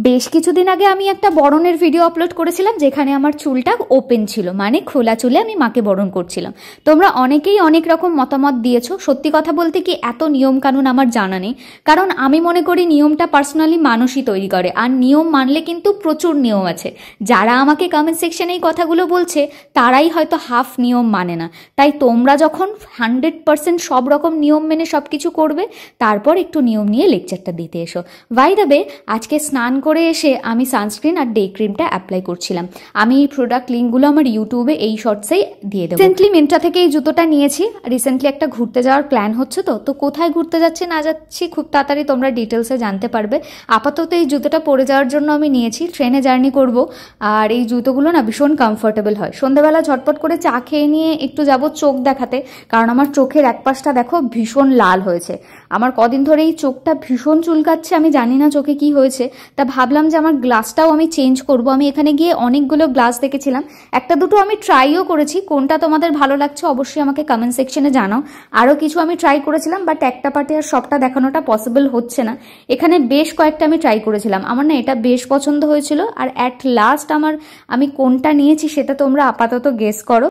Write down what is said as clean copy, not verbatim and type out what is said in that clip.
বেশ কিছুদিন আগে আমি একটা বরণের ভিডিও আপলোড করেছিলাম যেখানে আমার চুলটা ওপেন ছিল, মানে খোলা চুলে আমি মাকে বরণ করছিলাম। তোমরা অনেকেই অনেক রকম মতামত দিয়েছো। সত্যি কথা বলতে কি এত নিয়ম কানুন আমার জানা নেই, কারণ আমি মনে করি নিয়মটা পার্সোনালি মানুষই তৈরি করে, আর নিয়ম মানলে কিন্তু প্রচুর নিয়ম আছে। যারা আমাকে কমেন্ট সেকশনে এই কথাগুলো বলছে তারাই হয়তো হাফ নিয়ম মানে না। তাই তোমরা যখন 100% সব রকম নিয়ম মেনে সব কিছু করবে, তারপর একটু নিয়ম নিয়ে লেকচারটা দিতে এসো। বাই দ্য ওয়ে, আজকে স্নান করে এসে আমি সানস্ক্রিন আর ডে ক্রিমটা অ্যাপ্লাই করছিলাম। আমি এই প্রোডাক্ট লিঙ্কগুলো আমার ইউটিউবে এই শর্টসেই দিয়ে দেবো। রিসেন্টলি মিন্ত্রা থেকে এই জুতোটা নিয়েছি। রিসেন্টলি একটা ঘুরতে যাওয়ার প্ল্যান হচ্ছে, তো কোথায় ঘুরতে যাচ্ছি না যাচ্ছি খুব তাড়াতাড়ি তোমরা ডিটেলসে জানতে পারবে। আপাতত এই জুতোটা পরে যাওয়ার জন্য আমি নিয়েছি, ট্রেনে জার্নি করব। আর এই জুতোগুলো না ভীষণ কমফোর্টেবল হয়। সন্ধ্যাবেলা ঝটপট করে চা খেয়ে নিয়ে একটু যাব চোখ দেখাতে, কারণ আমার চোখের এক পাশটা দেখো ভীষণ লাল হয়েছে। আমার কদিন ধরে এই চোখটা ভীষণ চুলকাচ্ছে, আমি জানি না চোখে কি হয়েছে। তা ভাবলাম যে আমার গ্লাসটাও আমি চেঞ্জ করব। আমি এখানে গিয়ে অনেকগুলো গ্লাস দেখেছিলাম, একটা দুটো আমি ট্রাইও করেছি। কোনটা তোমাদের ভালো লাগছে অবশ্যই আমাকে কমেন্ট সেকশনে জানাও। আরও কিছু আমি ট্রাই করেছিলাম, বাট একটা পার্টে আর সবটা দেখানোটা পসিবল হচ্ছে না। এখানে বেশ কয়েকটা আমি ট্রাই করেছিলাম, আমার না এটা বেশ পছন্দ হয়েছিল। আর অ্যাট লাস্ট আমি কোনটা নিয়েছি সেটা তোমরা আপাতত গেস করো।